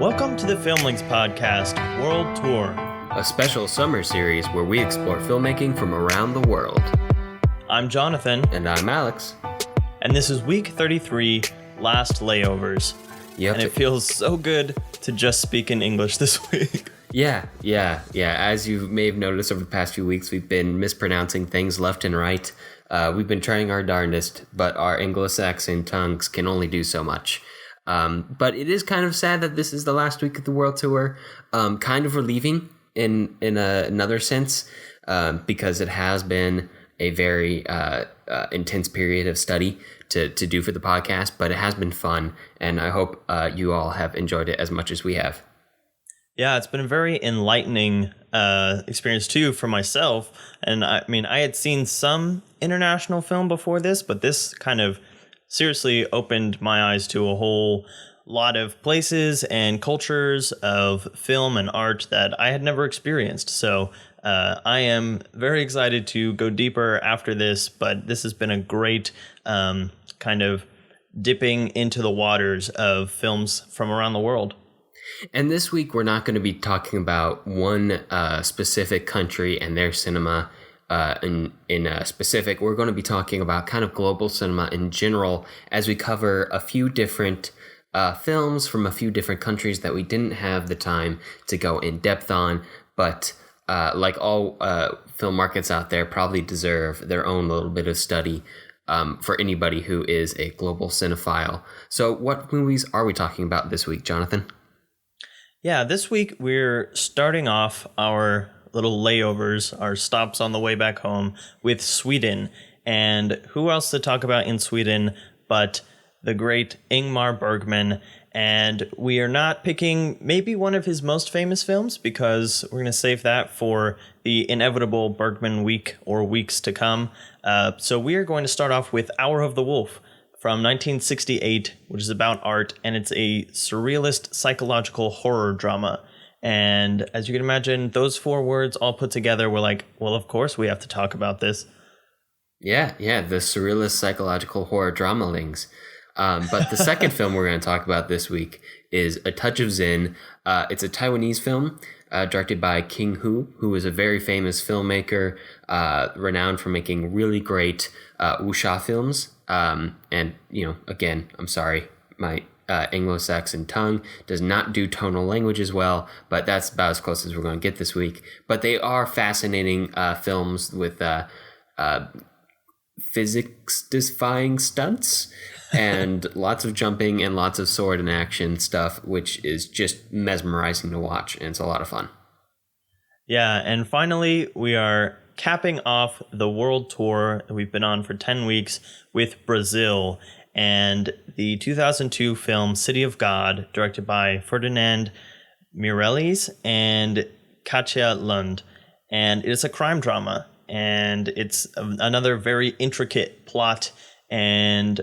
Welcome to the Filmlinks Podcast World Tour, a special summer series where we explore filmmaking from around the world. I'm Jonathan. And I'm Alex. And this is week 33, last Layovers. Yep. And it feels so good to just speak in English this week. Yeah. As you may have noticed over the past few weeks, we've been mispronouncing things left and right. We've been trying our darndest, but our Anglo-Saxon tongues can only do so much. But it is kind of sad that this is the last week of the world tour. Kind of relieving in another sense, because it has been a very intense period of study to do for the podcast, but it has been fun, and I hope you all have enjoyed it as much as we have. Yeah, it's been a very enlightening experience too for myself. And I mean, I had seen some international film before this, but this kind of seriously opened my eyes to a whole lot of places and cultures of film and art that I had never experienced. So I am very excited to go deeper after this, but this has been a great kind of dipping into the waters of films from around the world. And this week, we're not going to be talking about one specific country and their cinema in specific. We're going to be talking about kind of global cinema in general as we cover a few different films from a few different countries that we didn't have the time to go in depth on. But like all film markets out there, probably deserve their own little bit of study for anybody who is a global cinephile. So what movies are we talking about this week, Jonathan? Yeah, this week we're starting off our little layovers, our stops on the way back home with Sweden. And who else to talk about in Sweden but the great Ingmar Bergman. And we are not picking maybe one of his most famous films because we're going to save that for the inevitable Bergman week or weeks to come. So we are going to start off with Hour of the Wolf from 1968, which is about art, and it's a surrealist psychological horror drama. And as you can imagine, those four words all put together, we're like, well, of course we have to talk about this. Yeah, the surrealist psychological horror dramalings. But the second film we're going to talk about this week is A Touch of Zen. It's a Taiwanese film directed by King who is a very famous filmmaker, renowned for making really great wuxia films. And, you know, again, I'm sorry, my Anglo-Saxon tongue does not do tonal language as well, but that's about as close as we're going to get this week. But they are fascinating films with physics-defying stunts and lots of jumping and lots of sword and action stuff, which is just mesmerizing to watch, and it's a lot of fun. Yeah, and finally, we are capping off the world tour that we've been on for 10 weeks with Brazil and the 2002 film City of God, directed by Ferdinand Meirelles and Katia Lund. And it's a crime drama, and it's another very intricate plot and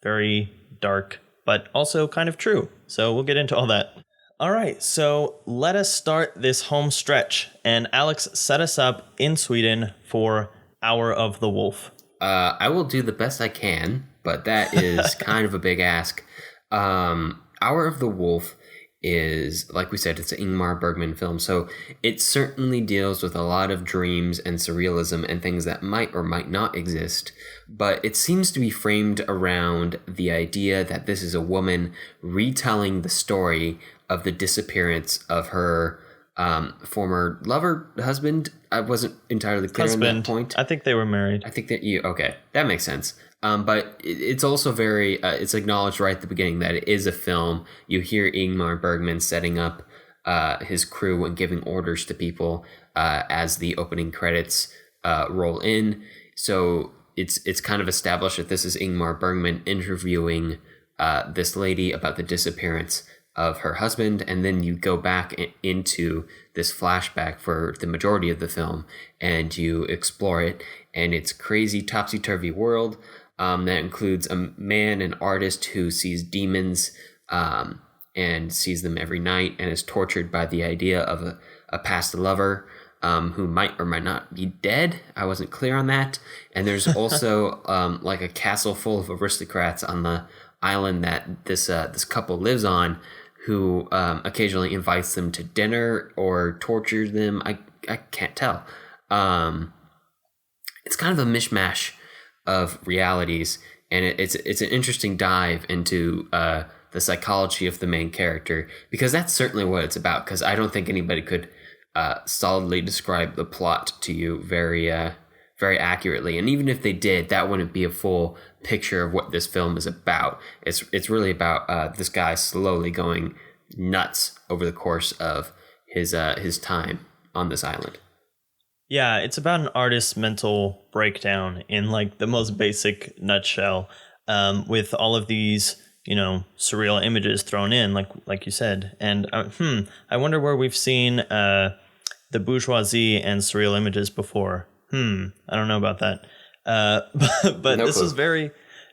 very dark, but also kind of true. So we'll get into all that. All right, so let us start this home stretch. And Alex, set us up in Sweden for Hour of the Wolf. I will do the best I can, but that is kind of a big ask. Hour of the Wolf is, like we said, it's an Ingmar Bergman film. So it certainly deals with a lot of dreams and surrealism and things that might or might not exist. But it seems to be framed around the idea that this is a woman retelling the story of the disappearance of her former lover, husband. I wasn't entirely clear on that point. I think they were married. I think that okay, that makes sense. But it's also very, it's acknowledged right at the beginning that it is a film. You hear Ingmar Bergman setting up his crew and giving orders to people as the opening credits roll in. So it's kind of established that this is Ingmar Bergman interviewing this lady about the disappearance of her husband, and then you go back into this flashback for the majority of the film, and you explore it, and it's crazy topsy-turvy world that includes a man, an artist who sees demons and sees them every night and is tortured by the idea of a past lover who might or might not be dead. I wasn't clear on that. And there's also like a castle full of aristocrats on the island that this couple lives on, who occasionally invites them to dinner or tortures them. I can't tell. It's kind of a mishmash of realities, and it's an interesting dive into the psychology of the main character, because that's certainly what it's about. Because I don't think anybody could solidly describe the plot to you very accurately, and even if they did, that wouldn't be a full picture of what this film is about. It's really about this guy slowly going nuts over the course of his time on this island. Yeah, it's about an artist's mental breakdown in like the most basic nutshell, with all of these, surreal images thrown in, like you said. And I wonder where we've seen the bourgeoisie and surreal images before. I don't know about that. But No this clue. is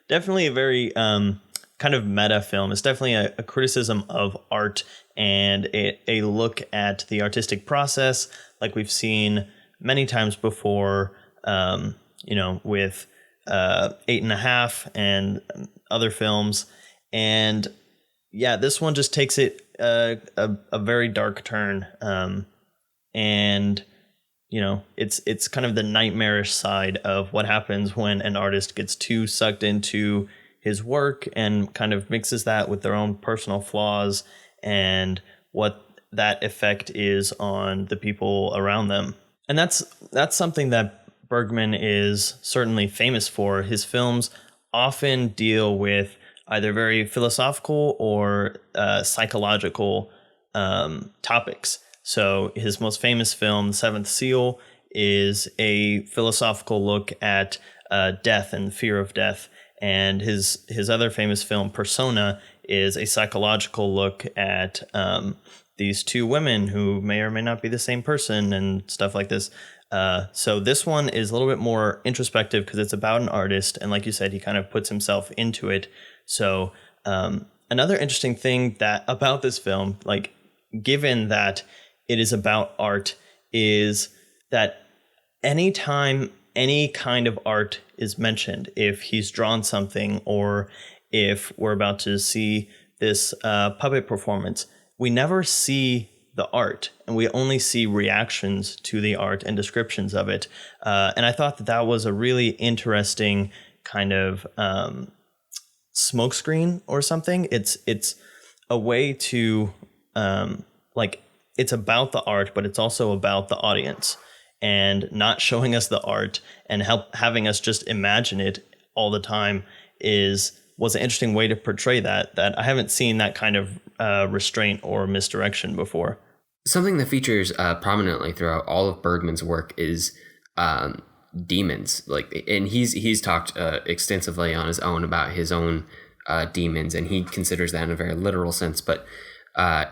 definitely a very kind of meta film. It's definitely a criticism of art and a look at the artistic process, like we've seen many times before, with 8.5 and other films. And yeah, this one just takes it a very dark turn. And it's kind of the nightmarish side of what happens when an artist gets too sucked into his work and kind of mixes that with their own personal flaws and what that effect is on the people around them. And that's something that Bergman is certainly famous for. His films often deal with either very philosophical or psychological topics. So his most famous film, The Seventh Seal, is a philosophical look at death and fear of death. And his other famous film, Persona, is a psychological look at these two women who may or may not be the same person and stuff like this. So this one is a little bit more introspective because it's about an artist. And like you said, he kind of puts himself into it. So another interesting thing that about this film, like given that it is about art, is that anytime any kind of art is mentioned, if he's drawn something or if we're about to see this puppet performance, we never see the art and we only see reactions to the art and descriptions of it. And I thought that was a really interesting kind of smokescreen or something. It's a way to it's about the art, but it's also about the audience, and not showing us the art and having us just imagine it all the time was an interesting way to portray that I haven't seen that kind of restraint or misdirection before. Something that features prominently throughout all of Bergman's work is demons. And he's talked extensively on his own about his own demons, and he considers that in a very literal sense. But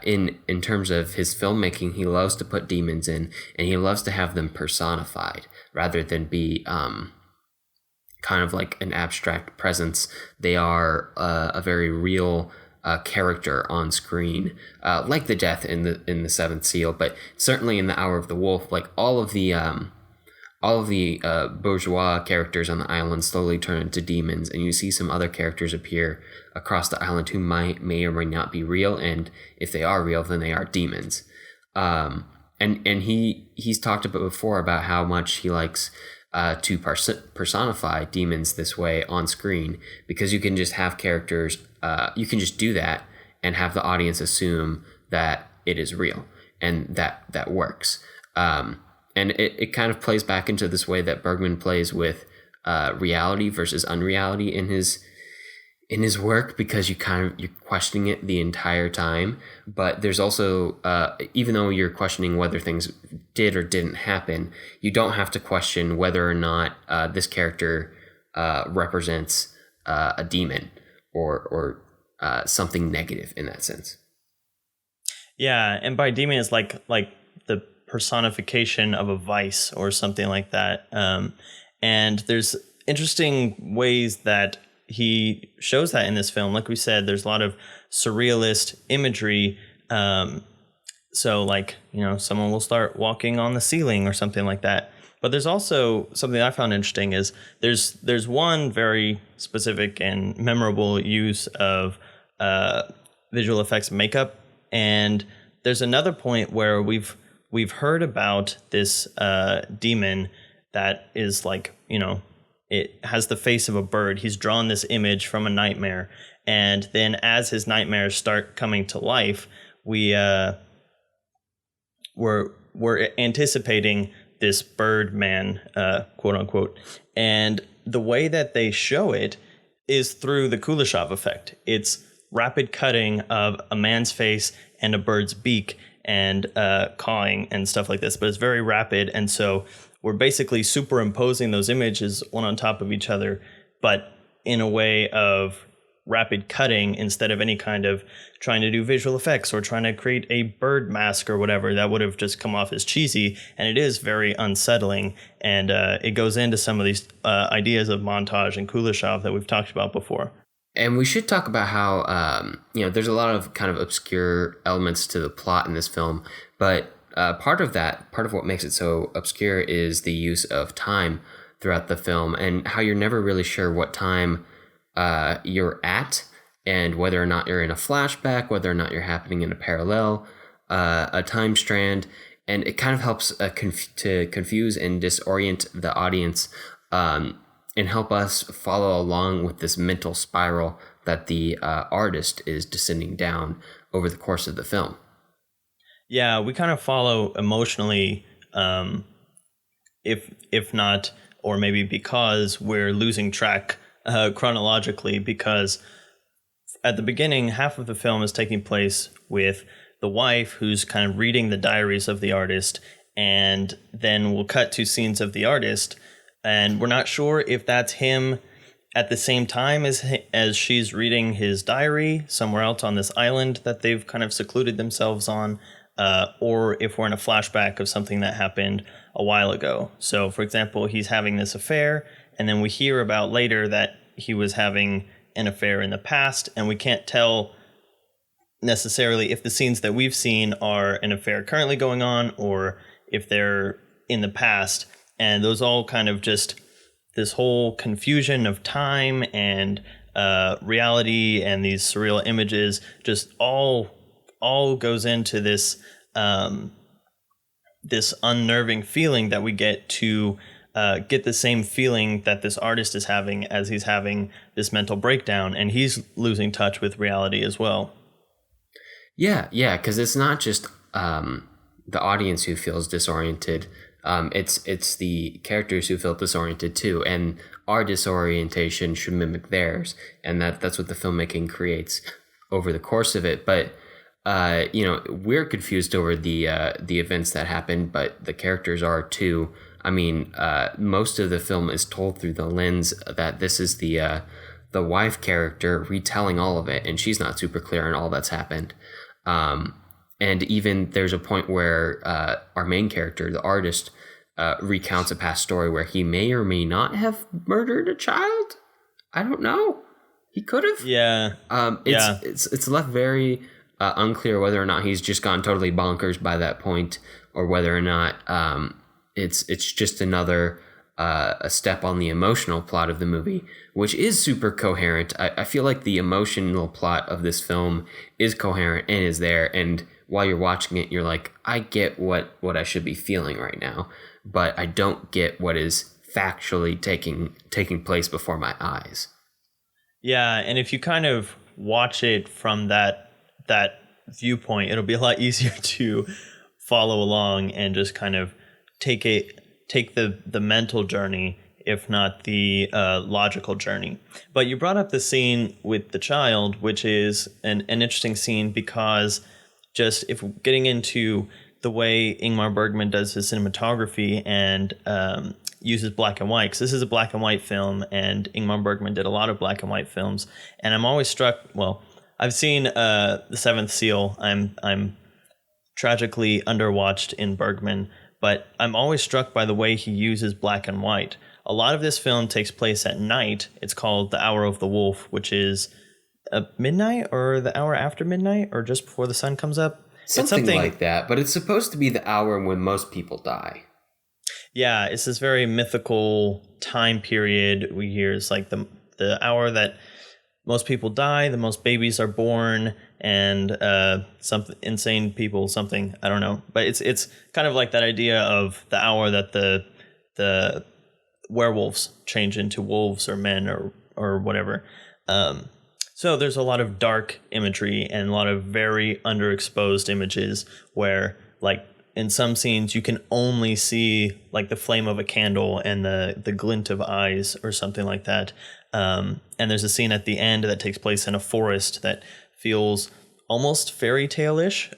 in terms of his filmmaking, he loves to put demons in, and he loves to have them personified rather than be kind of like an abstract presence. They are a very real character on screen, like the death in the Seventh Seal, but certainly in The Hour of the Wolf. Like all of the bourgeois characters on the island slowly turn into demons, and you see some other characters appear across the island who may or may not be real, and if they are real, then they are demons. And he's talked about before about how much he likes to personify demons this way on screen, because you can just have characters, you can just do that and have the audience assume that it is real, and that works. And it kind of plays back into this way that Bergman plays with reality versus unreality in his work, because you're questioning it the entire time. But there's also, even though you're questioning whether things did or didn't happen, you don't have to question whether or not this character represents a demon or something negative in that sense. Yeah, and by demon is like the personification of a vice or something like that. And there's interesting ways that he shows that in this film. Like we said, there's a lot of surrealist imagery. So like, someone will start walking on the ceiling or something like that. But there's also something I found interesting is there's one very specific and memorable use of visual effects makeup And there's another point where we've heard about this demon that is like, it has the face of a bird. He's drawn this image from a nightmare, and then as his nightmares start coming to life, we're anticipating this bird man, quote unquote. And the way that they show it is through the Kuleshov effect. It's rapid cutting of a man's face and a bird's beak and cawing and stuff like this, but it's very rapid. And so we're basically superimposing those images one on top of each other, but in a way of rapid cutting instead of any kind of trying to do visual effects or trying to create a bird mask or whatever. That would have just come off as cheesy, and it is very unsettling. And it goes into some of these ideas of montage and Kuleshov that we've talked about before. And we should talk about how, there's a lot of kind of obscure elements to the plot in this film, but part of what makes it so obscure is the use of time throughout the film and how you're never really sure what time you're at and whether or not you're in a flashback, whether or not you're happening in a parallel, a time strand. And it kind of helps to confuse and disorient the audience and help us follow along with this mental spiral that the artist is descending down over the course of the film. Yeah, we kind of follow emotionally, if not, or maybe because we're losing track chronologically, because at the beginning, half of the film is taking place with the wife who's kind of reading the diaries of the artist, and then we'll cut to scenes of the artist, and we're not sure if that's him at the same time as she's reading his diary somewhere else on this island that they've kind of secluded themselves on, or if we're in a flashback of something that happened a while ago. So, for example, he's having this affair, and then we hear about later that he was having an affair in the past, and we can't tell necessarily if the scenes that we've seen are an affair currently going on or if they're in the past. And those all kind of just this whole confusion of time and reality and these surreal images just all goes into this this unnerving feeling that we get to get the same feeling that this artist is having as he's having this mental breakdown, and he's losing touch with reality as well. Yeah, because it's not just the audience who feels disoriented. It's the characters who feel disoriented too, and our disorientation should mimic theirs, and that's what the filmmaking creates over the course of it. But we're confused over the events that happened, but the characters are too. I mean, most of the film is told through the lens that this is the wife character retelling all of it, and she's not super clear on all that's happened. And even there's a point where our main character, the artist, recounts a past story where he may or may not have murdered a child. I don't know. He could have. Yeah. It's left very unclear whether or not he's just gone totally bonkers by that point, or whether or not it's just another a step on the emotional plot of the movie, which is super coherent. I feel like the emotional plot of this film is coherent and is there, and while you're watching it, you're like, I get what I should be feeling right now, but I don't get what is factually taking place before my eyes. Yeah, and if you kind of watch it from that viewpoint, it'll be a lot easier to follow along and just kind of take the mental journey, if not the logical journey. But you brought up the scene with the child, which is an interesting scene because just if getting into the way Ingmar Bergman does his cinematography and uses black and white, because this is a black and white film, and Ingmar Bergman did a lot of black and white films, and I'm always struck. Well, I've seen The Seventh Seal. I'm tragically underwatched in Bergman, but I'm always struck by the way he uses black and white. A lot of this film takes place at night. It's called The Hour of the Wolf, which is midnight or the hour after midnight or just before the sun comes up. Something like that, but it's supposed to be the hour when most people die. Yeah, it's this very mythical time period we hear. It's like the hour that most people die, the most babies are born, and something insane people, something, I don't know. But it's kind of like that idea of the hour that the werewolves change into wolves or men or whatever. So there's a lot of dark imagery and a lot of very underexposed images where, like, in some scenes you can only see like the flame of a candle and the glint of eyes or something like that. And there's a scene at the end that takes place in a forest that feels almost fairy tale-ish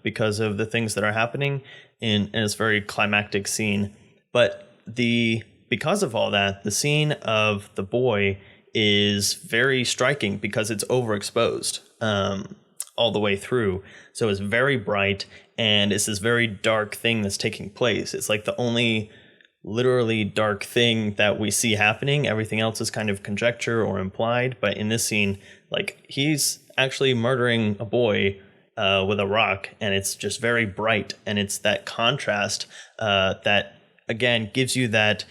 because of the things that are happening in this very climactic scene. But because of all that, the scene of the boy is very striking because it's overexposed all the way through. So it's very bright, and it's this very dark thing that's taking place. It's like the only literally dark thing that we see happening. Everything else is kind of conjecture or implied. But in this scene, like, he's actually murdering a boy with a rock, and it's just very bright. And it's that contrast that, again, gives you that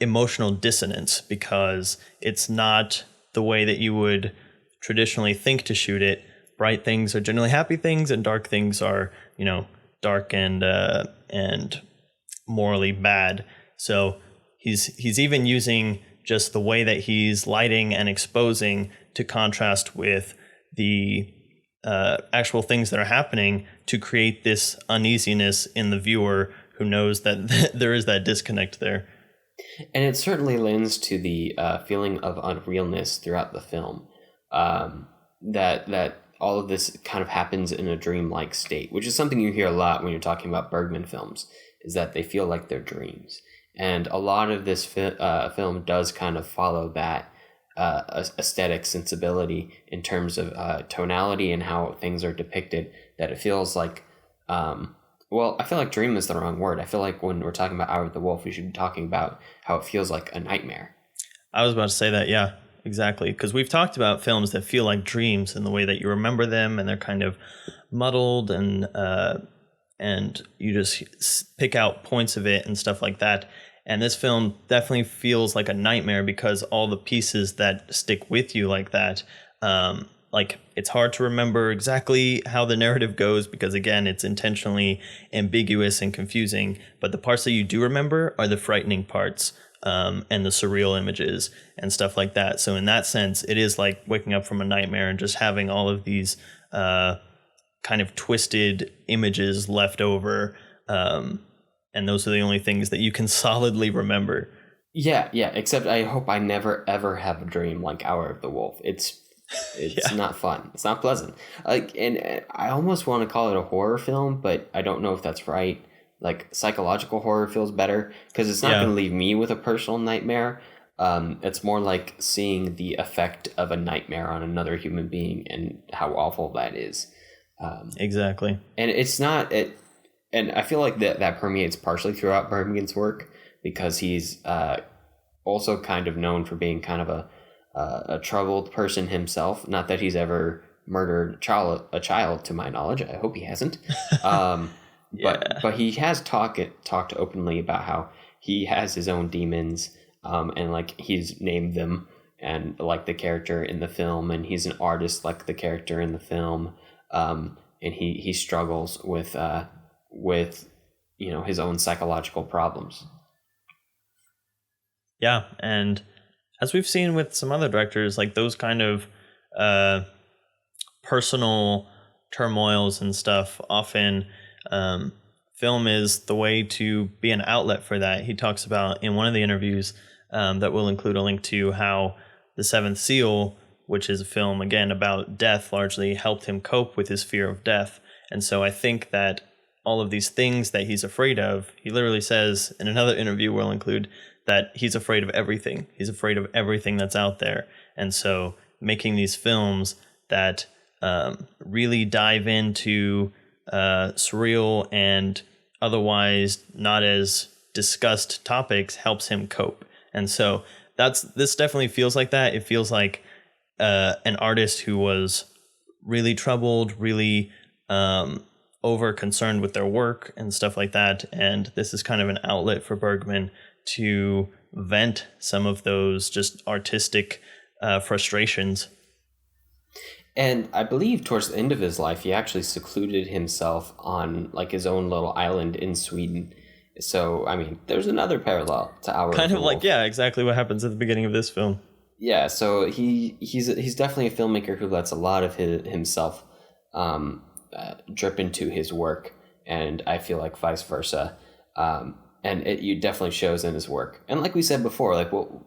emotional dissonance, because it's not the way that you would traditionally think to shoot it. Bright things are generally happy things, and dark things are, dark and morally bad. So he's even using just the way that he's lighting and exposing to contrast with the actual things that are happening to create this uneasiness in the viewer who knows that there is that disconnect there. And it certainly lends to the feeling of unrealness throughout the film. That all of this kind of happens in a dreamlike state, which is something you hear a lot when you're talking about Bergman films, is that they feel like they're dreams. And a lot of this film does kind of follow that aesthetic sensibility in terms of tonality and how things are depicted, that it feels like, I feel like dream is the wrong word. I feel like when we're talking about Hour of the Wolf, we should be talking about how it feels like a nightmare. I was about to say that, yeah. Exactly, because we've talked about films that feel like dreams in the way that you remember them, and they're kind of muddled, and you just pick out points of it and stuff like that. And this film definitely feels like a nightmare because all the pieces that stick with you like that, like, it's hard to remember exactly how the narrative goes because, again, it's intentionally ambiguous and confusing. But the parts that you do remember are the frightening parts. And the surreal images and stuff like that. So in that sense, it is like waking up from a nightmare and just having all of these kind of twisted images left over. And those are the only things that you can solidly remember. Yeah, except I hope I never, ever have a dream like Hour of the Wolf. It's not fun. It's not pleasant. And I almost want to call it a horror film, but I don't know if that's right. Like, psychological horror feels better because it's not going to leave me with a personal nightmare. It's more like seeing the effect of a nightmare on another human being and how awful that is. Exactly. And it's not it, and I feel like that permeates partially throughout Bergman's work because he's also kind of known for being kind of a troubled person himself. Not that he's ever murdered a child, to my knowledge. I hope he hasn't. But he has talked openly about how he has his own demons, and like he's named them, and like the character in the film, and he's an artist like the character in the film, and he struggles with his own psychological problems. Yeah, and as we've seen with some other directors, like those kind of personal turmoils and stuff often. Film is the way to be an outlet for that. He talks about in one of the interviews that we'll include a link to how The Seventh Seal, which is a film, again, about death, largely helped him cope with his fear of death. And so I think that all of these things that he's afraid of, he literally says in another interview we'll include that he's afraid of everything. He's afraid of everything that's out there. And so making these films that really dive into surreal and otherwise not as discussed topics helps him cope. And so this definitely feels like that. It feels like an artist who was really troubled, really over concerned with their work and stuff like that. And this is kind of an outlet for Bergman to vent some of those just artistic frustrations. And I believe towards the end of his life, he actually secluded himself on like his own little island in Sweden. So, I mean, there's another parallel to Our Kind of like, Wolf. yeah, exactly what happens at the beginning of this film. Yeah, so he's definitely a filmmaker who lets a lot of himself drip into his work, and I feel like vice versa. And it definitely shows in his work. And like we said before, like well,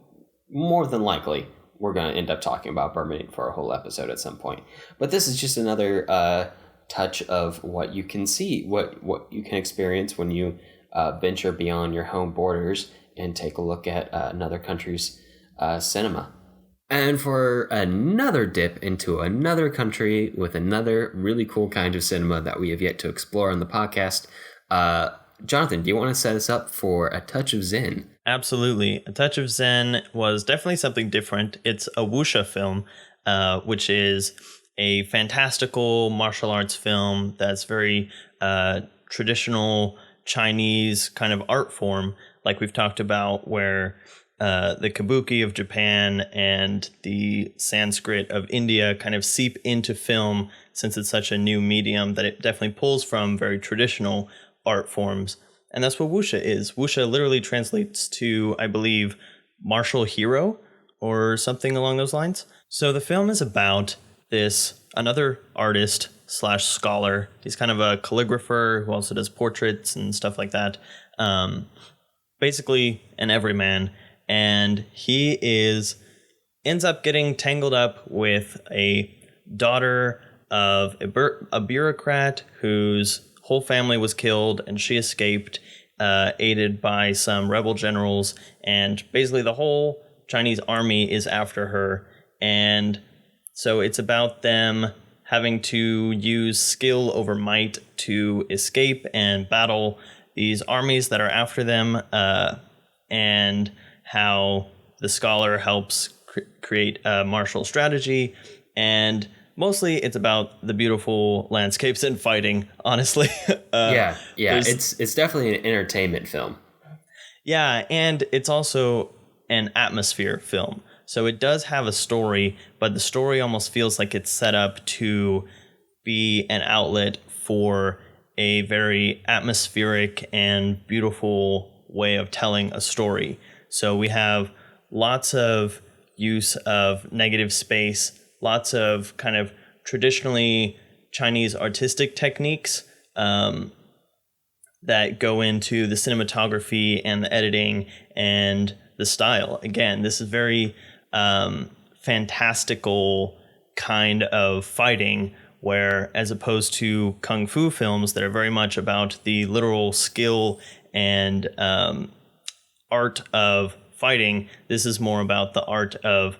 more than likely, we're going to end up talking about Burma for a whole episode at some point. But this is just another touch of what you can see, what you can experience when you venture beyond your home borders and take a look at another country's cinema. And for another dip into another country with another really cool kind of cinema that we have yet to explore on the podcast, Jonathan, do you want to set us up for A Touch of Zen? Absolutely. A Touch of Zen was definitely something different. It's a wuxia film, which is a fantastical martial arts film that's very traditional Chinese kind of art form, like we've talked about, where the kabuki of Japan and the Sanskrit of India kind of seep into film, since it's such a new medium that it definitely pulls from very traditional art forms. And that's what wuxia is. Wuxia literally translates to, I believe, martial hero or something along those lines. So the film is about another artist / scholar. He's kind of a calligrapher who also does portraits and stuff like that. Basically an everyman. And he ends up getting tangled up with a daughter of a bureaucrat whose whole family was killed, and she escaped, aided by some rebel generals, and basically the whole Chinese army is after her. And so it's about them having to use skill over might to escape and battle these armies that are after them, and how the scholar helps create a martial strategy. And mostly it's about the beautiful landscapes and fighting, honestly. Yeah. It's definitely an entertainment film. Yeah, and it's also an atmosphere film. So it does have a story, but the story almost feels like it's set up to be an outlet for a very atmospheric and beautiful way of telling a story. So we have lots of use of negative space, lots of kind of traditionally Chinese artistic techniques that go into the cinematography and the editing and the style. Again, this is very fantastical kind of fighting, where as opposed to kung fu films that are very much about the literal skill and art of fighting, this is more about the art of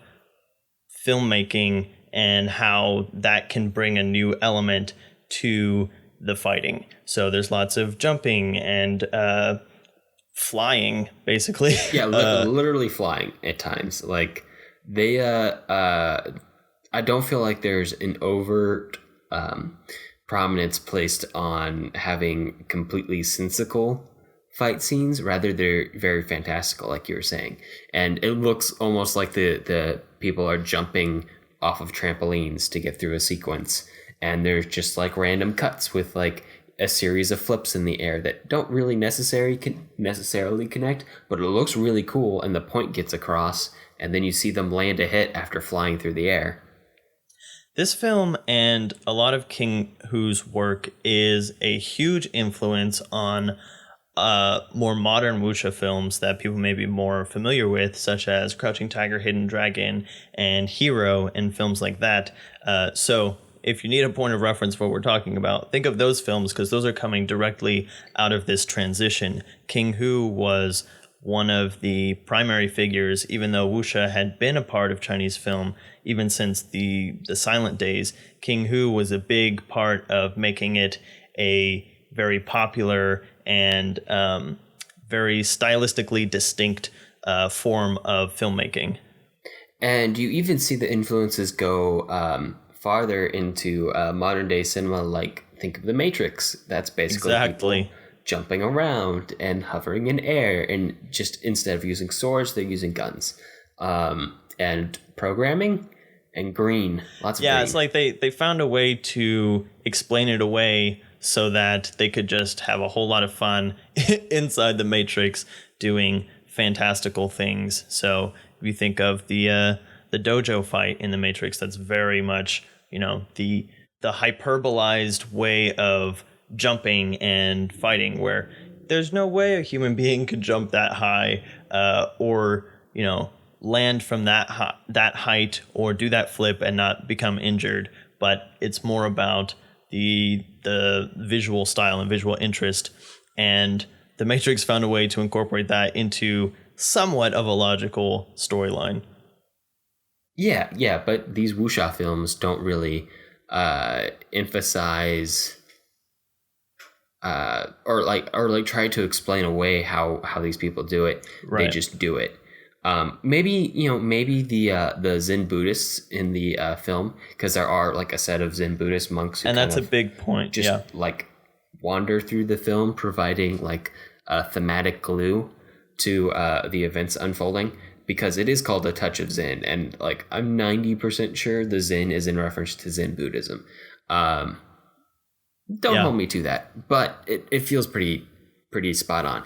filmmaking and how that can bring a new element to the fighting. So there's lots of jumping and flying, basically. Yeah, literally flying at times. Like they, I don't feel like there's an overt prominence placed on having completely sensical fight scenes. Rather, they're very fantastical, like you were saying, and it looks almost like the people are jumping off of trampolines to get through a sequence, and there's just like random cuts with like a series of flips in the air that don't really necessarily connect, but it looks really cool and the point gets across, and then you see them land a hit after flying through the air. This film and a lot of King Hu's work is a huge influence on more modern wuxia films that people may be more familiar with, such as Crouching Tiger, Hidden Dragon, and Hero, and films like that. So if you need a point of reference for what we're talking about, think of those films, because those are coming directly out of this transition. King Hu was one of the primary figures, even though wuxia had been a part of Chinese film even since the silent days. King Hu was a big part of making it a very popular and very stylistically distinct form of filmmaking. And you even see the influences go farther into modern day cinema, like think of The Matrix. That's basically people jumping around and hovering in air, and just instead of using swords, they're using guns. and programming and green. Lots of green. It's like they found a way to explain it away so that they could just have a whole lot of fun inside the Matrix doing fantastical things. So if you think of the dojo fight in the Matrix, that's very much, the hyperbolized way of jumping and fighting, where there's no way a human being could jump that high, or land from that height or do that flip and not become injured. But it's more about the visual style and visual interest, and the Matrix found a way to incorporate that into somewhat of a logical storyline. Yeah, but these wuxia films don't really emphasize or try to explain away how these people do it. Right. They just do it. Maybe the Zen Buddhists in the film, because there are like a set of Zen Buddhist monks who, and that's a big point, just like wander through the film, providing like a thematic glue to the events unfolding, because it is called A Touch of Zen, and like I'm 90% sure the Zen is in reference to Zen Buddhism. Don't hold me to that, but it feels pretty spot on.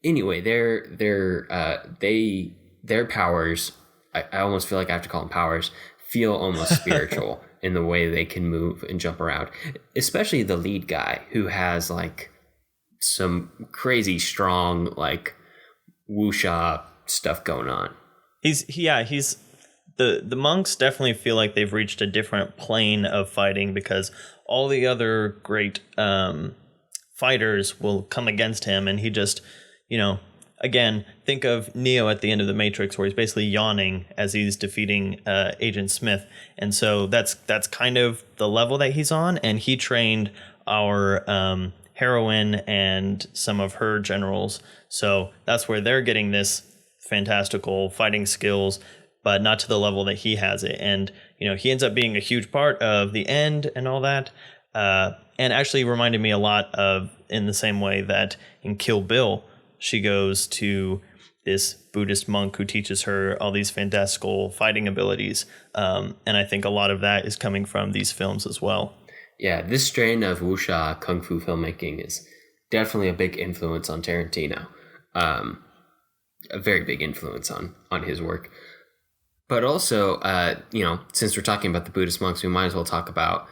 Anyway, their powers, I almost feel like I have to call them powers, feel almost spiritual in the way they can move and jump around, especially the lead guy, who has like some crazy strong like wuxia stuff going on. He's the monks definitely feel like they've reached a different plane of fighting, because all the other great fighters will come against him, and he just, again, think of Neo at the end of the Matrix, where he's basically yawning as he's defeating Agent Smith. And so that's kind of the level that he's on. And he trained our heroine and some of her generals. So that's where they're getting this fantastical fighting skills, but not to the level that he has it. And, he ends up being a huge part of the end and all that. And actually reminded me a lot of, in the same way that in Kill Bill, she goes to this Buddhist monk who teaches her all these fantastical fighting abilities. And I think a lot of that is coming from these films as well. Yeah, this strain of wuxia kung fu filmmaking is definitely a big influence on Tarantino. A very big influence on his work. But also, since we're talking about the Buddhist monks, we might as well talk about,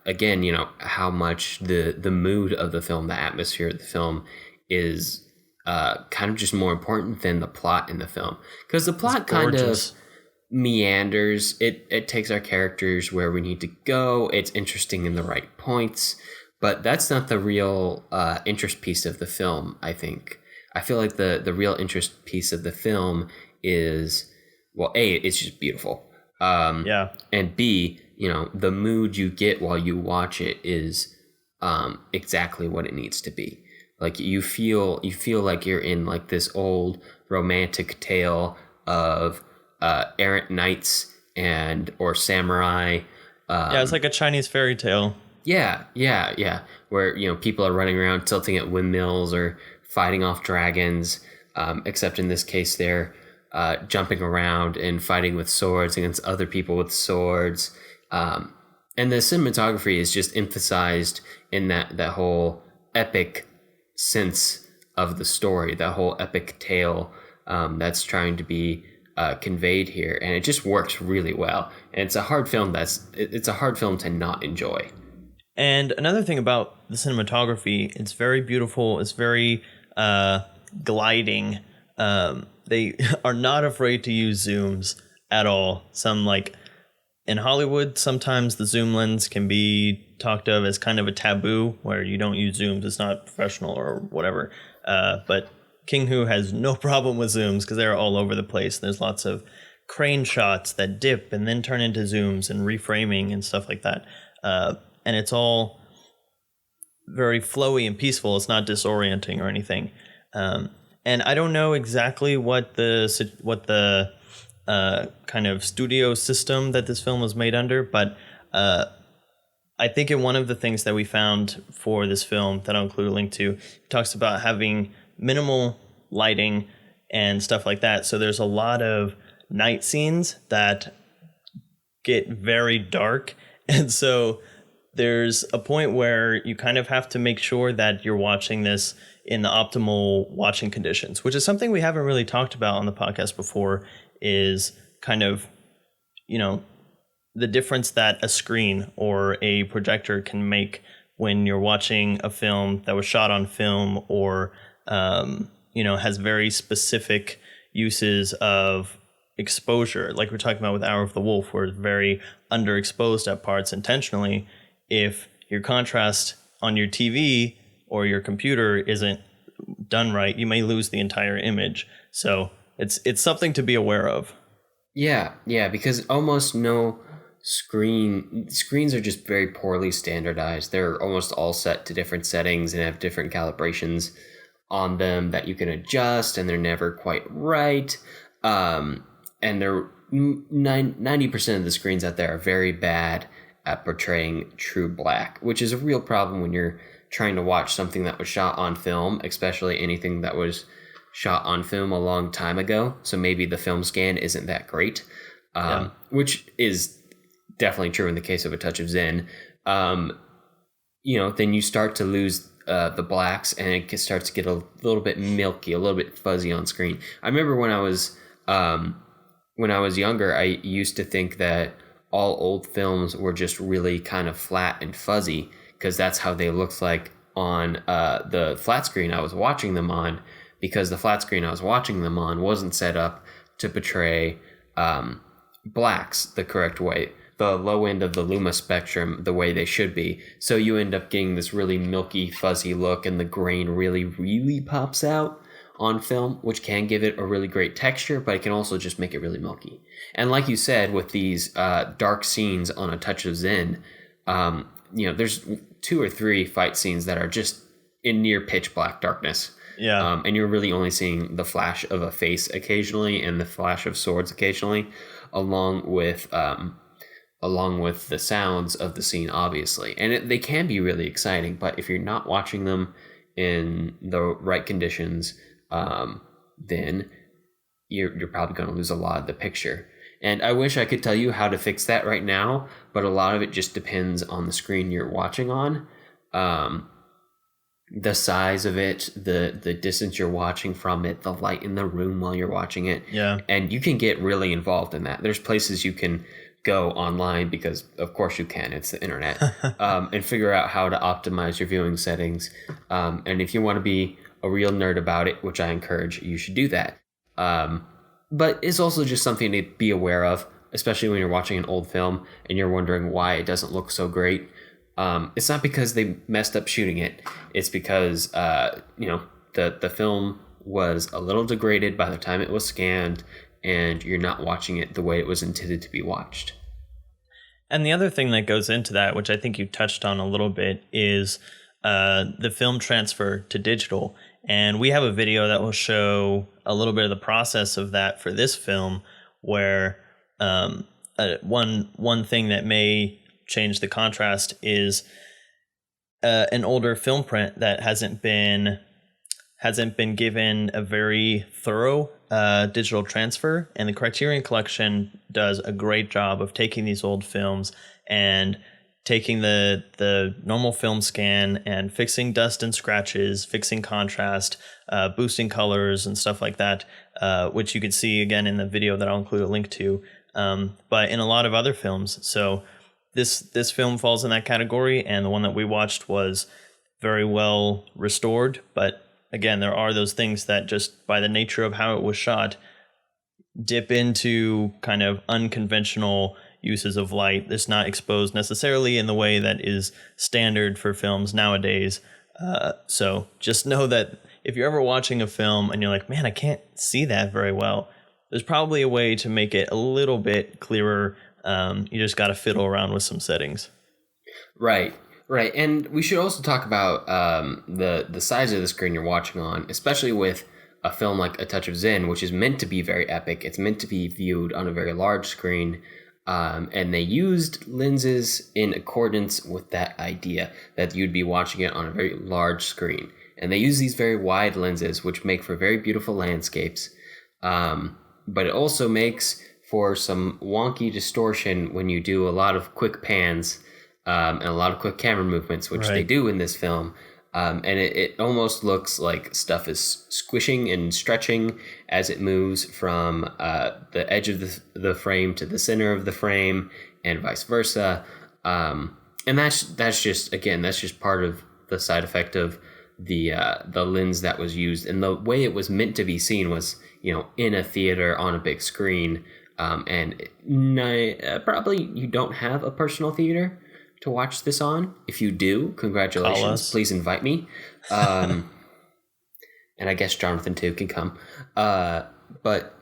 again, how much the mood of the film, the atmosphere of the film is kind of just more important than the plot in the film. Because the plot kind of meanders. It takes our characters where we need to go. It's interesting in the right points. But that's not the real interest piece of the film, I think. I feel like the real interest piece of the film is, well, A, it's just beautiful. And B, the mood you get while you watch it is exactly what it needs to be. Like you feel like you're in like this old romantic tale of errant knights or samurai. It's like a Chinese fairy tale. Yeah. Where people are running around tilting at windmills or fighting off dragons. Except in this case, they're jumping around and fighting with swords against other people with swords. And the cinematography is just emphasized in that whole epic sense of the story, that whole epic tale that's trying to be conveyed here, and it just works really well. And it's a hard film to not enjoy. And another thing about the cinematography, it's very beautiful. It's very gliding. They are not afraid to use zooms at all. Some, like in Hollywood, sometimes the zoom lens can be talked of as kind of a taboo, where you don't use zooms. It's not professional or whatever. But King Hu has no problem with zooms, because they're all over the place. There's lots of crane shots that dip and then turn into zooms and reframing and stuff like that. And it's all very flowy and peaceful. It's not disorienting or anything. And I don't know exactly what the kind of studio system that this film was made under, but I think in one of the things that we found for this film that I'll include a link to, it talks about having minimal lighting and stuff like that. So there's a lot of night scenes that get very dark. And so there's a point where you kind of have to make sure that you're watching this in the optimal watching conditions, which is something we haven't really talked about on the podcast before, is kind of, the difference that a screen or a projector can make when you're watching a film that was shot on film or, has very specific uses of exposure. Like we're talking about with Hour of the Wolf, where it's very underexposed at parts intentionally. If your contrast on your TV or your computer isn't done right, you may lose the entire image. So it's something to be aware of. Yeah, because almost no screens are just very poorly standardized. They're almost all set to different settings and have different calibrations on them that you can adjust, and they're never quite right. And they're 90% of the screens out there are very bad at portraying true black, which is a real problem when you're trying to watch something that was shot on film, especially anything that was shot on film a long time ago. So maybe the film scan isn't that great, which is definitely true in the case of A Touch of Zen. Then you start to lose the blacks, and it starts to get a little bit milky, a little bit fuzzy on screen. I remember when I was younger, I used to think that all old films were just really kind of flat and fuzzy because that's how they looked like on the flat screen I was watching them on, because the flat screen I was watching them on wasn't set up to portray blacks the correct way, the low end of the luma spectrum the way they should be. So you end up getting this really milky, fuzzy look, and the grain really, really pops out on film, which can give it a really great texture, but it can also just make it really milky. And like you said, with these dark scenes on A Touch of Zen, there's 2 or 3 fight scenes that are just in near pitch black darkness. Yeah. And you're really only seeing the flash of a face occasionally and the flash of swords occasionally, along with the sounds of the scene, obviously. And they can be really exciting, but if you're not watching them in the right conditions, then you're probably going to lose a lot of the picture. And I wish I could tell you how to fix that right now, but a lot of it just depends on the screen you're watching on. The size of it, the distance you're watching from it, the light in the room while you're watching it. Yeah. And you can get really involved in that. There's places you can go online, because of course you can, it's the internet, and figure out how to optimize your viewing settings. And if you want to be a real nerd about it, which I encourage, you should do that. But it's also just something to be aware of, especially when you're watching an old film and you're wondering why it doesn't look so great. It's not because they messed up shooting it. It's because, the film was a little degraded by the time it was scanned, and you're not watching it the way it was intended to be watched. And the other thing that goes into that, which I think you touched on a little bit, is the film transfer to digital. And we have a video that will show a little bit of the process of that for this film, where one thing that may change the contrast is an older film print that hasn't been given a very thorough digital transfer, and the Criterion Collection does a great job of taking these old films and taking the normal film scan and fixing dust and scratches, fixing contrast, boosting colors and stuff like that, which you could see again in the video that I'll include a link to, but in a lot of other films. So this film falls in that category, and the one that we watched was very well restored. But again, there are those things that just by the nature of how it was shot dip into kind of unconventional uses of light. It's not exposed necessarily in the way that is standard for films nowadays. So just know that if you're ever watching a film and you're like, man, I can't see that very well, there's probably a way to make it a little bit clearer. You just got to fiddle around with some settings. Right. And we should also talk about the size of the screen you're watching on, especially with a film like A Touch of Zen, which is meant to be very epic. It's meant to be viewed on a very large screen. And they used lenses in accordance with that idea that you'd be watching it on a very large screen. And they use these very wide lenses, which make for very beautiful landscapes. but it also makes for some wonky distortion when you do a lot of quick pans and a lot of quick camera movements, which they do in this film. And it almost looks like stuff is squishing and stretching as it moves from the edge of the frame to the center of the frame and vice versa. And that's just part of the side effect of the lens that was used, and the way it was meant to be seen was, in a theater on a big screen. And probably you don't have a personal theater to watch this on. If you do, congratulations. Please invite me. And I guess Jonathan too can come. But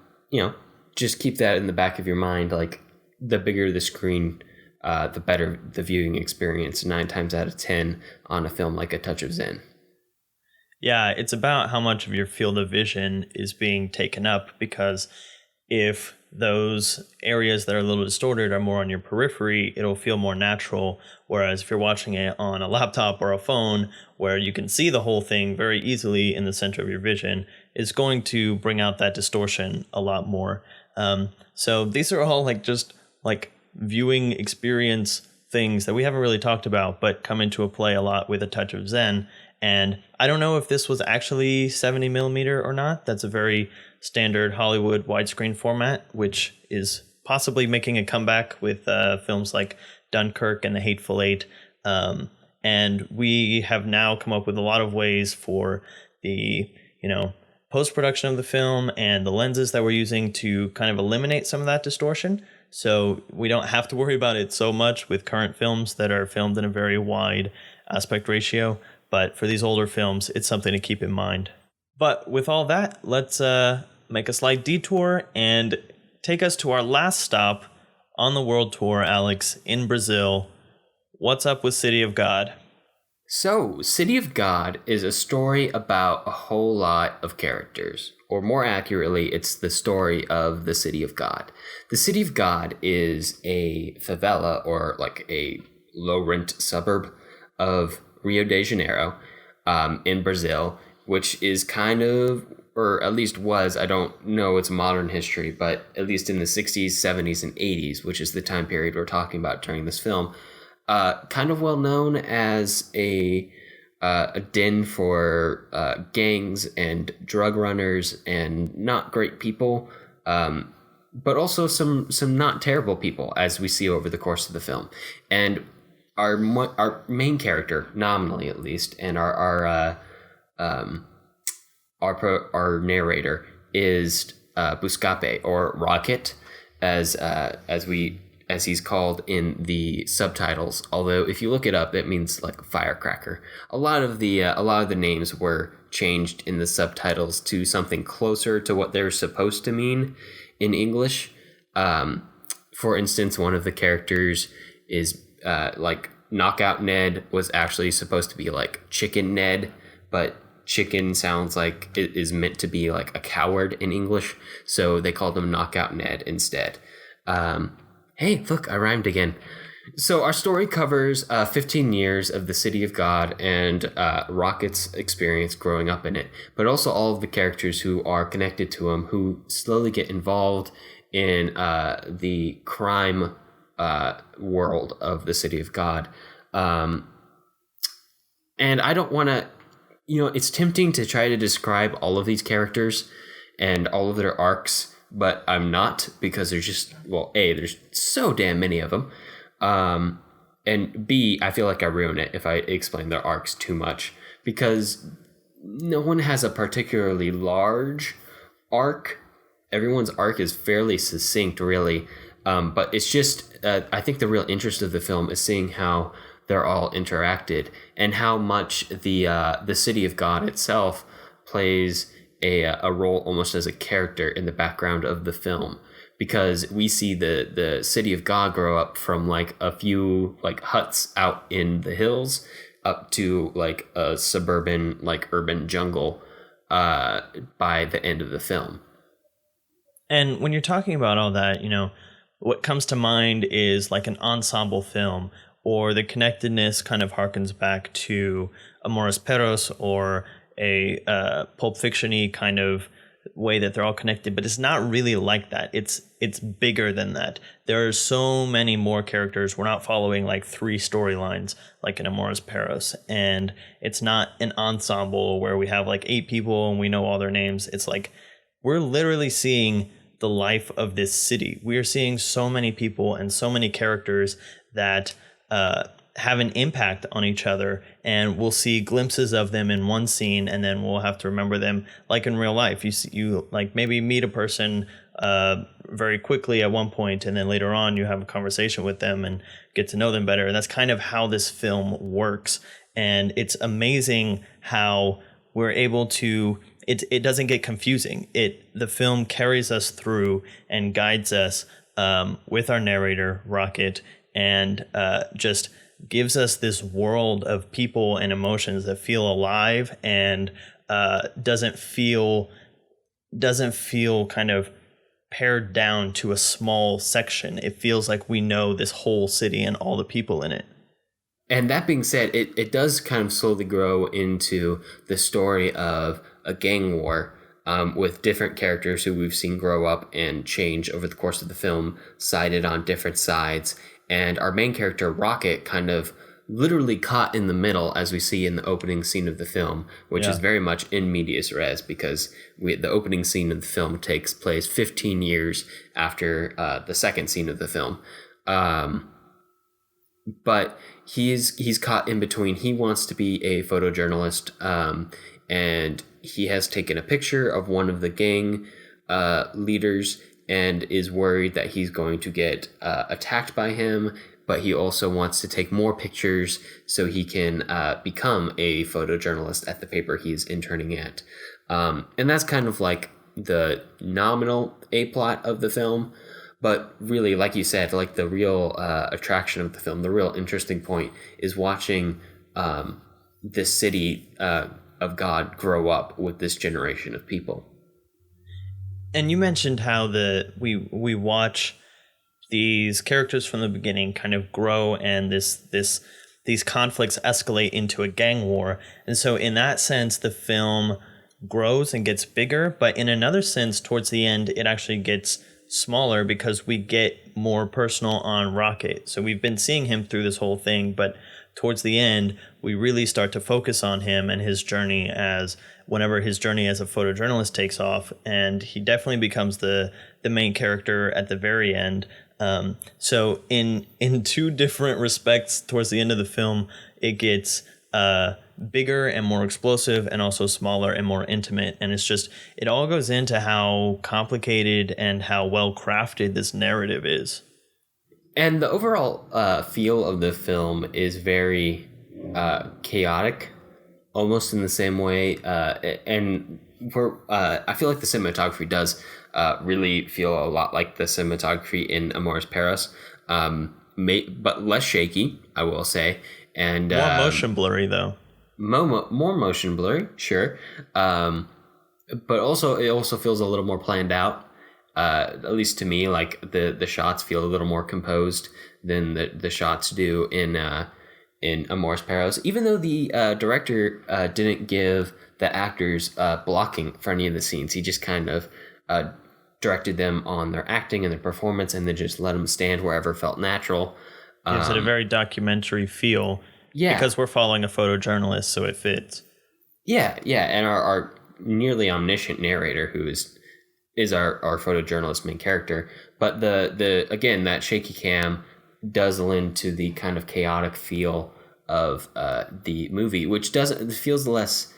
just keep that in the back of your mind. Like, the bigger the screen, the better the viewing experience 9 times out of 10 on a film like A Touch of Zen. Yeah, it's about how much of your field of vision is being taken up, because if those areas that are a little distorted are more on your periphery, it'll feel more natural. Whereas if you're watching it on a laptop or a phone where you can see the whole thing very easily in the center of your vision, it's going to bring out that distortion a lot more. So these are all just viewing experience things that we haven't really talked about, but come into a play a lot with A Touch of Zen. And I don't know if this was actually 70 millimeter or not. That's a very standard Hollywood widescreen format, which is possibly making a comeback with films like Dunkirk and The Hateful Eight. And we have now come up with a lot of ways for the, post-production of the film and the lenses that we're using to kind of eliminate some of that distortion. So we don't have to worry about it so much with current films that are filmed in a very wide aspect ratio. But for these older films, it's something to keep in mind. But with all that, let's make a slight detour and take us to our last stop on the world tour, Alex, in Brazil. What's up with City of God? So, City of God is a story about a whole lot of characters. Or more accurately, it's the story of the City of God. The City of God is a favela, or a low-rent suburb of Rio de Janeiro, in Brazil, which is kind of, or at least was, I don't know its modern history, but at least in the 60s, 70s, and 80s, which is the time period we're talking about during this film, kind of well known as a den for gangs and drug runners and not great people, but also some not terrible people, as we see over the course of the film. And our main character, nominally at least, and our narrator is Buscape, or Rocket, as he's called in the subtitles. Although if you look it up, it means firecracker. A lot of the names were changed in the subtitles to something closer to what they're supposed to mean in English. For instance, one of the characters is Knockout Ned was actually supposed to be Chicken Ned, but chicken sounds like it is meant to be a coward in English, so they called him Knockout Ned instead. Hey, look, I rhymed again. So our story covers 15 years of the City of God and Rocket's experience growing up in it, but also all of the characters who are connected to him, who slowly get involved in the crime world of the City of God. And I don't want to, it's tempting to try to describe all of these characters and all of their arcs, but I'm not, because there's just, A, there's so damn many of them. And B, I feel like I ruin it if I explain their arcs too much, because no one has a particularly large arc. Everyone's arc is fairly succinct, really. But it's just, I think the real interest of the film is seeing how they're all interacted and how much the City of God itself plays a role almost as a character in the background of the film, because we see the City of God grow up from a few huts out in the hills up to a suburban urban jungle by the end of the film. And when you're talking about all that, what comes to mind is an ensemble film, or the connectedness kind of harkens back to Amores Perros or a Pulp Fiction-y kind of way that they're all connected, but it's not really like that. It's bigger than that. There are so many more characters. We're not following like 3 storylines like in Amores Perros, and it's not an ensemble where we have like 8 people and we know all their names. It's like we're literally seeing the life of this city. We are seeing so many people and so many characters that have an impact on each other, and we'll see glimpses of them in one scene, and then we'll have to remember them like in real life. You like maybe meet a person very quickly at one point, and then later on you have a conversation with them and get to know them better. And that's kind of how this film works. And it's amazing how we're able to. It doesn't get confusing. The film carries us through and guides us with our narrator Rocket, and just gives us this world of people and emotions that feel alive, and doesn't feel kind of pared down to a small section. It feels like we know this whole city and all the people in it. And that being said, it does kind of slowly grow into the story of a gang war, with different characters who we've seen grow up and change over the course of the film, sided on different sides. And our main character, Rocket, kind of literally caught in the middle, as we see in the opening scene of the film, which is very much in medias res, because the opening scene of the film takes place 15 years after the second scene of the film. But he's caught in between. He wants to be a photojournalist, and he has taken a picture of one of the gang leaders, and is worried that he's going to get attacked by him, but he also wants to take more pictures so he can become a photojournalist at the paper he's interning at. And that's kind of like the nominal A-plot of the film, but really, like you said, like the real attraction of the film, the real interesting point is watching this city of God grow up with this generation of people. And you mentioned how we watch these characters from the beginning kind of grow, and these conflicts escalate into a gang war. And so in that sense, the film grows and gets bigger, but in another sense, towards the end, it actually gets smaller because we get more personal on Rocket. So we've been seeing him through this whole thing, but towards the end, we really start to focus on him and his journey as a photojournalist takes off, and he definitely becomes the main character at the very end. So in 2 different respects, towards the end of the film, it gets bigger and more explosive, and also smaller and more intimate. And it all goes into how complicated and how well crafted this narrative is. And the overall feel of the film is very chaotic, almost in the same way. And I feel like the cinematography does really feel a lot like the cinematography in Amores Perros, but less shaky, I will say. And more motion blurry, though. More motion blurry, sure. But also, it also feels a little more planned out. At least to me, like the shots feel a little more composed than the shots do in Amores Perros. Even though the director didn't give the actors blocking for any of the scenes, he just kind of directed them on their acting and their performance, and then just let them stand wherever felt natural. Gives it a very documentary feel. Yeah, because we're following a photojournalist, so it fits. Yeah, and our nearly omniscient narrator, who is our photojournalist main character. But the again, that shaky cam does lend to the kind of chaotic feel of the movie, which it feels less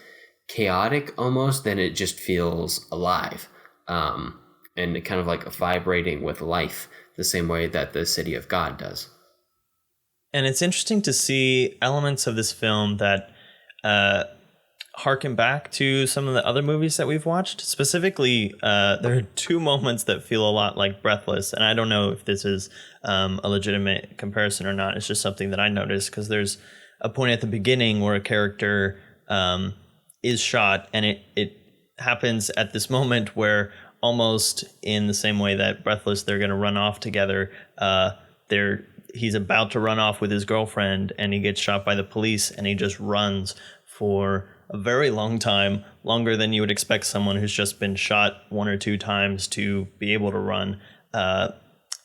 chaotic almost than it just feels alive, and it kind of like vibrating with life, the same way that the City of God does. And it's interesting to see elements of this film that harken back to some of the other movies that we've watched. Specifically, there are 2 moments that feel a lot like Breathless, and I don't know if this is a legitimate comparison or not. It's just something that I noticed, because there's a point at the beginning where a character is shot, and it happens at this moment where, almost in the same way that Breathless, they're going to run off together. He's about to run off with his girlfriend, and he gets shot by the police, and he just runs for a very long time, longer than you would expect someone who's just been shot one or two times to be able to run. And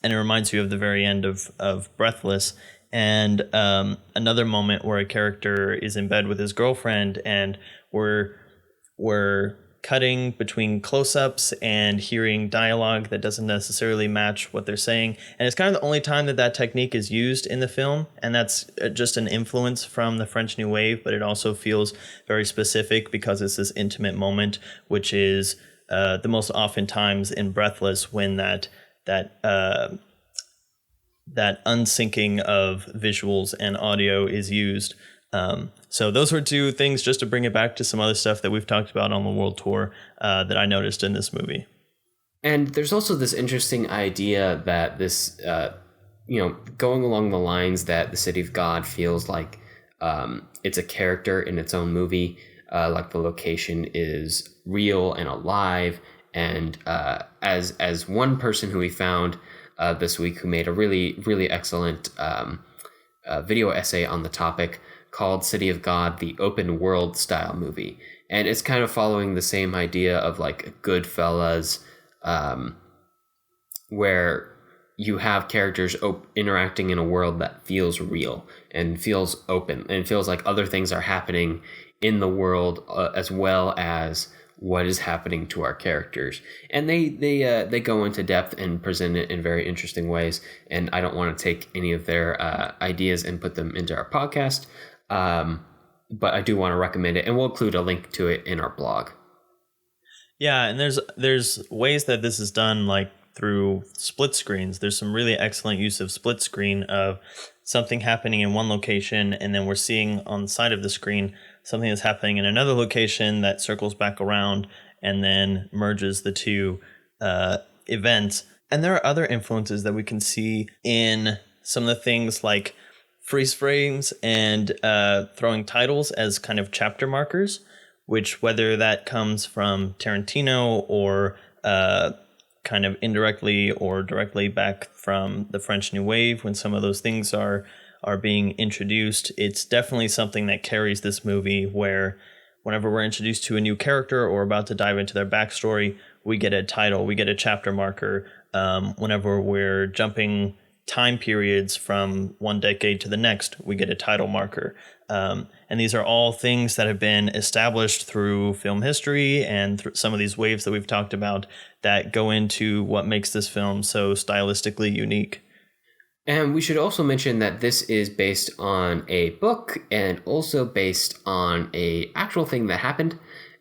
it reminds you of the very end of Breathless. And another moment where a character is in bed with his girlfriend, and we're cutting between close-ups and hearing dialogue that doesn't necessarily match what they're saying. And it's kind of the only time that that technique is used in the film, and that's just an influence from the French New Wave, but it also feels very specific because it's this intimate moment, which is the most often times in Breathless when that unsyncing of visuals and audio is used. So those were two things, just to bring it back to some other stuff that we've talked about on the world tour that I noticed in this movie. And there's also this interesting idea that this, going along the lines that the City of God feels like it's a character in its own movie, like the location is real and alive. And as one person who we found this week who made a really, really excellent video essay on the topic, called City of God, the open world style movie. And it's kind of following the same idea of like Goodfellas, where you have characters interacting in a world that feels real and feels open and feels like other things are happening in the world as well as what is happening to our characters. And they go into depth and present it in very interesting ways. And I don't want to take any of their ideas and put them into our podcast. But I do want to recommend it, and we'll include a link to it in our blog. Yeah, and there's ways that this is done, like through split screens. There's some really excellent use of split screen of something happening in one location, and then we're seeing on the side of the screen something that's happening in another location that circles back around and then merges the two events. And there are other influences that we can see in some of the things like freeze frames and throwing titles as kind of chapter markers, which whether that comes from Tarantino or kind of indirectly or directly back from the French New Wave, when some of those things are being introduced, it's definitely something that carries this movie, where whenever we're introduced to a new character or about to dive into their backstory, we get a title, we get a chapter marker. Whenever we're jumping time periods from one decade to the next, we get a title marker. And these are all things that have been established through film history and through some of these waves that we've talked about that go into what makes this film so stylistically unique. And we should also mention that this is based on a book and also based on a actual thing that happened.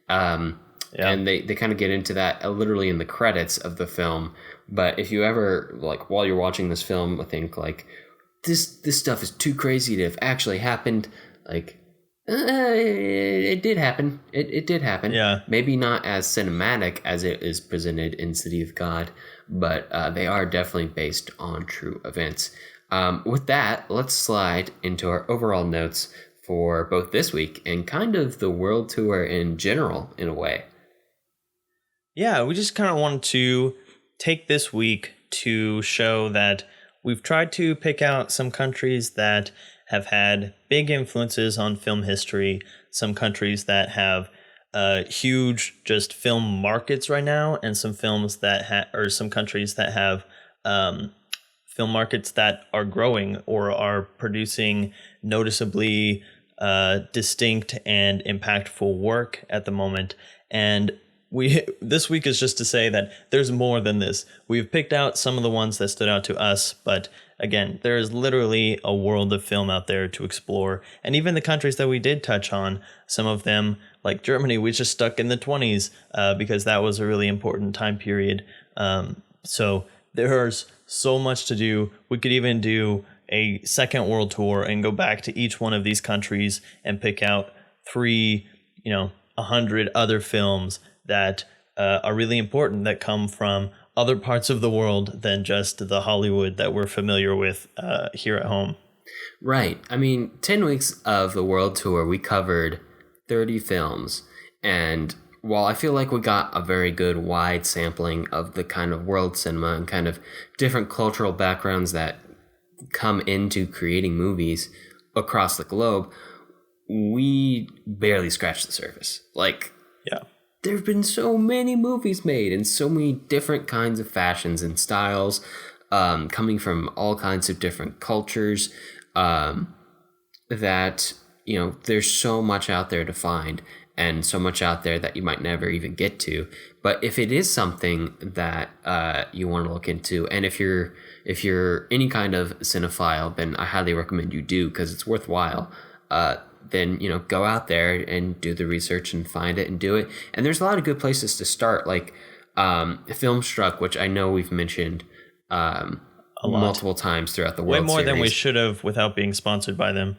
And they kind of get into that literally in the credits of the film. But if you ever, like, while you're watching this film, think like, this stuff is too crazy to have actually happened, like, it did happen. It did happen. Yeah. Maybe not as cinematic as it is presented in City of God, but they are definitely based on true events. With that, let's slide into our overall notes for both this week and kind of the world tour in general, in a way. Yeah, we just kind of wanted to take this week to show that we've tried to pick out some countries that have had big influences on film history, some countries that have huge just film markets right now, and some films that or some countries that have film markets that are growing or are producing noticeably distinct and impactful work at the moment. And this week is just to say that there's more than this. We've picked out some of the ones that stood out to us, but again, there is literally a world of film out there to explore. And even the countries that we did touch on, some of them, like Germany, we just stuck in the 20s because that was a really important time period. So there's so much to do. We could even do a second world tour and go back to each one of these countries and pick out 100 other films that are really important, that come from other parts of the world than just the Hollywood that we're familiar with here at home. Right. I mean, 10 weeks of the world tour, we covered 30 films. And while I feel like we got a very good wide sampling of the kind of world cinema and kind of different cultural backgrounds that come into creating movies across the globe, we barely scratched the surface. Like, Yeah. there have been so many movies made in so many different kinds of fashions and styles, coming from all kinds of different cultures, that, you know, there's so much out there to find and so much out there that you might never even get to. But if it is something that you want to look into, and if you're any kind of cinephile, then I highly recommend you do, because it's worthwhile. Then, you know, go out there and do the research and find it and do it. And there's a lot of good places to start, like Filmstruck, which I know we've mentioned multiple times throughout the World Way more Series. than we should have without being sponsored by them.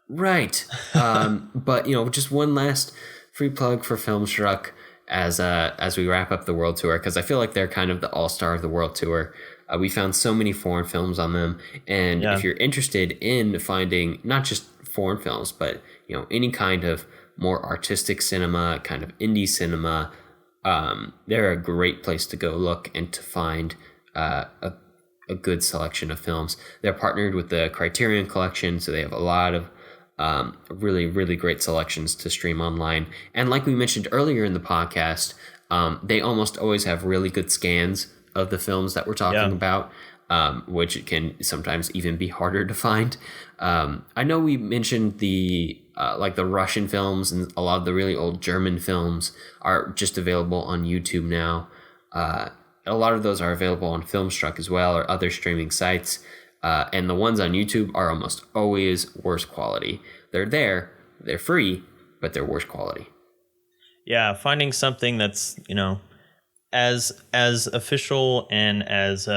Right. But, you know, just one last free plug for Filmstruck as we wrap up the World Tour, because I feel like they're kind of the all-star of the World Tour. We found so many foreign films on them. And if you're interested in finding not just foreign films, but, you know, any kind of more artistic cinema, kind of indie cinema, they're a great place to go look and to find a good selection of films. They're partnered with the Criterion Collection, so they have a lot of really, really great selections to stream online. And like we mentioned earlier in the podcast, they almost always have really good scans of the films that we're talking about, which can sometimes even be harder to find. I know we mentioned the Russian films, and a lot of the really old German films are just available on YouTube now. A lot of those are available on Filmstruck as well, or other streaming sites. And the ones on YouTube are almost always worse quality. They're free, but they're worse quality. Yeah, finding something that's, you know, as official and as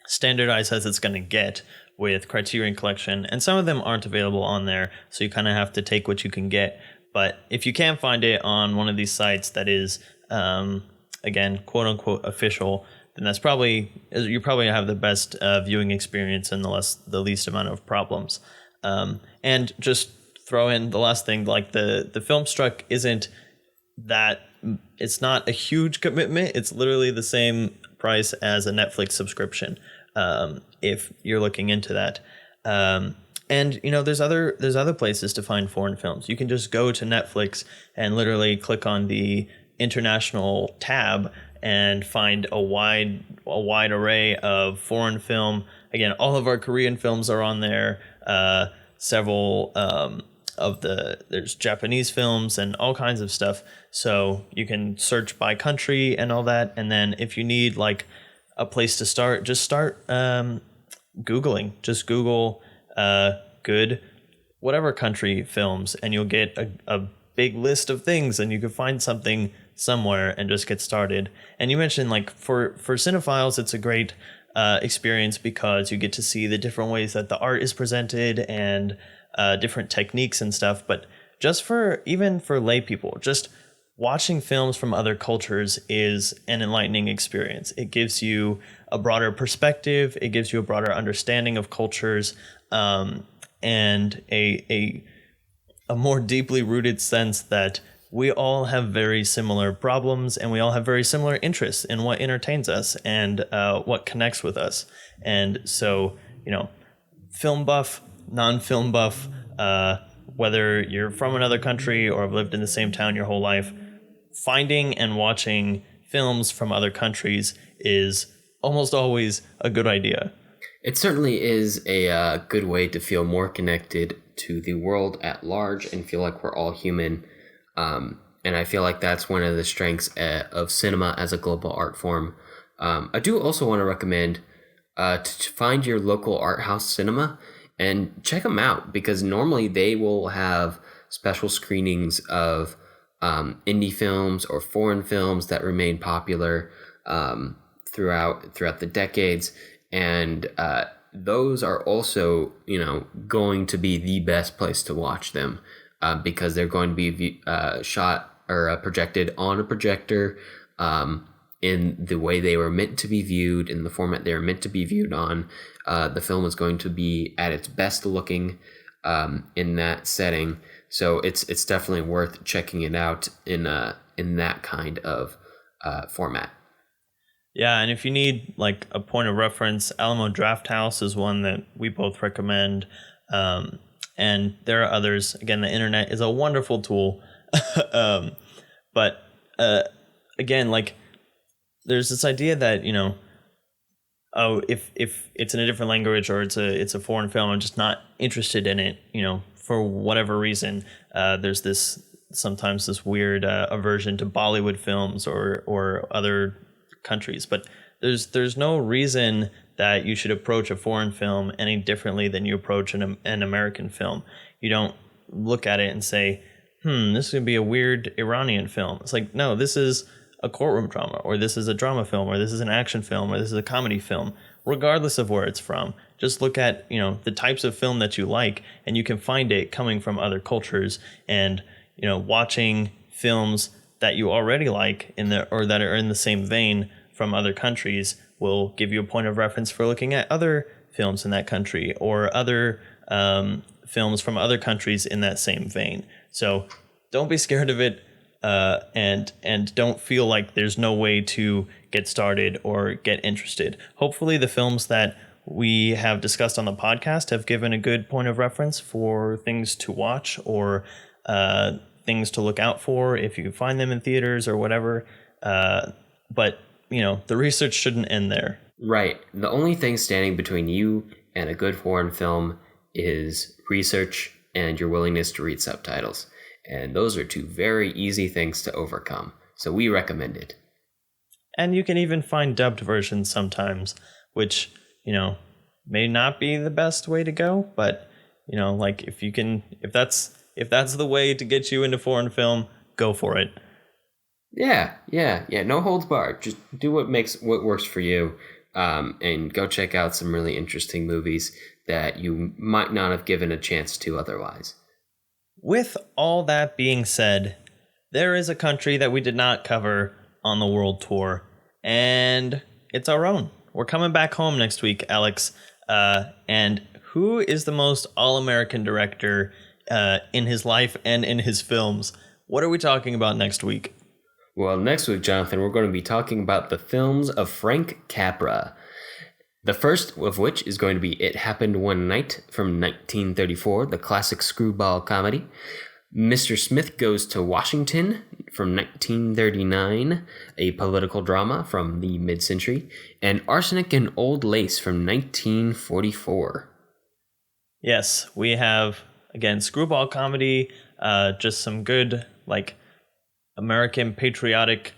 standardized as it's going to get with Criterion Collection, and some of them aren't available on there, so you kind of have to take what you can get. But if you can find it on one of these sites that is, again, quote unquote official, then that's you probably have the best viewing experience and the least amount of problems. And just throw in the last thing, like the Filmstruck it's not a huge commitment. It's literally the same price as a Netflix subscription, if you're looking into that. And, you know, there's other places to find foreign films. You can just go to Netflix and literally click on the international tab and find a wide array of foreign film. Again, all of our Korean films are on there. Several there's Japanese films and all kinds of stuff. So you can search by country and all that. And then if you need like a place to start, just start Googling. Just Google good whatever country films, and you'll get a big list of things, and you can find something somewhere and just get started. And you mentioned, like, for cinephiles, it's a great experience because you get to see the different ways that the art is presented and different techniques and stuff. But even for lay people, just watching films from other cultures is an enlightening experience. It gives you a broader perspective. It gives you a broader understanding of cultures, and a more deeply rooted sense that we all have very similar problems, and we all have very similar interests in what entertains us and what connects with us. And so, you know, film buff, non-film buff, whether you're from another country or have lived in the same town your whole life, finding and watching films from other countries is almost always a good idea. It certainly is a good way to feel more connected to the world at large and feel like we're all human. And I feel like that's one of the strengths of cinema as a global art form. I do also want to recommend to find your local art house cinema and check them out, because normally they will have special screenings of indie films or foreign films that remain popular throughout the decades. And those are also, you know, going to be the best place to watch them, because they're going to be shot or projected on a projector in the way they were meant to be viewed, in the format they were meant to be viewed on. The film is going to be at its best looking in that setting. So it's definitely worth checking it out in that kind of format. Yeah, and if you need like a point of reference, Alamo Drafthouse is one that we both recommend. and there are others. Again, the internet is a wonderful tool. But again, like, there's this idea that, oh, if it's in a different language or it's a foreign film, I'm just not interested in it, for whatever reason. There's sometimes this weird aversion to Bollywood films or other countries, but there's no reason that you should approach a foreign film any differently than you approach an American film. You don't look at it and say, this would be a weird Iranian film. It's like, no, this is a courtroom drama, or this is a drama film, or this is an action film, or this is a comedy film, regardless of where it's from. Just look at, the types of film that you like, and you can find it coming from other cultures, and, watching films that you already like or that are in the same vein from other countries will give you a point of reference for looking at other films in that country, or other films from other countries in that same vein. So don't be scared of it, and don't feel like there's no way to get started or get interested. Hopefully the films that we have discussed on the podcast have given a good point of reference for things to watch, or things to look out for if you find them in theaters or whatever. But the research shouldn't end there. Right. The only thing standing between you and a good foreign film is research and your willingness to read subtitles. And those are two very easy things to overcome. So we recommend it. And you can even find dubbed versions sometimes, which, may not be the best way to go. But, like, if that's the way to get you into foreign film, go for it. Yeah. No holds barred. Just do what works for you. And go check out some really interesting movies that you might not have given a chance to otherwise. With all that being said, there is a country that we did not cover on the world tour, and it's our own. We're coming back home next week, Alex. And who is the most all-American director in his life and in his films? What are we talking about next week? Well, next week, Jonathan, we're going to be talking about the films of Frank Capra. The first of which is going to be It Happened One Night from 1934, the classic screwball comedy. Mr. Smith Goes to Washington from 1939, a political drama from the mid-century. And Arsenic and Old Lace from 1944. Yes, we have, again, screwball comedy, just some good, like, American patriotic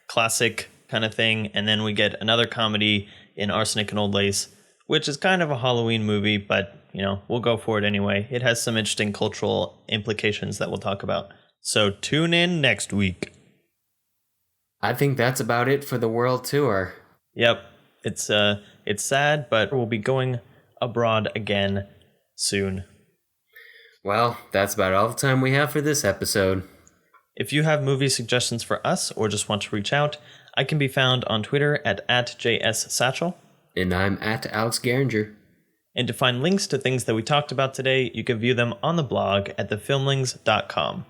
classic kind of thing. And then we get another comedy in Arsenic and Old Lace, which is kind of a Halloween movie, but, we'll go for it anyway. It has some interesting cultural implications that we'll talk about. So tune in next week. I think that's about it for the world tour. Yep. It's sad, but we'll be going abroad again soon. Well, that's about all the time we have for this episode. If you have movie suggestions for us or just want to reach out, I can be found on Twitter at @JSSatchel. And I'm at Alex Geringer. And to find links to things that we talked about today, you can view them on the blog at thefilmlings.com.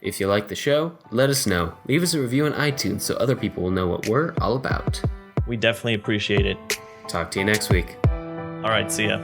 If you like the show, let us know. Leave us a review on iTunes so other people will know what we're all about. We definitely appreciate it. Talk to you next week. All right, see ya.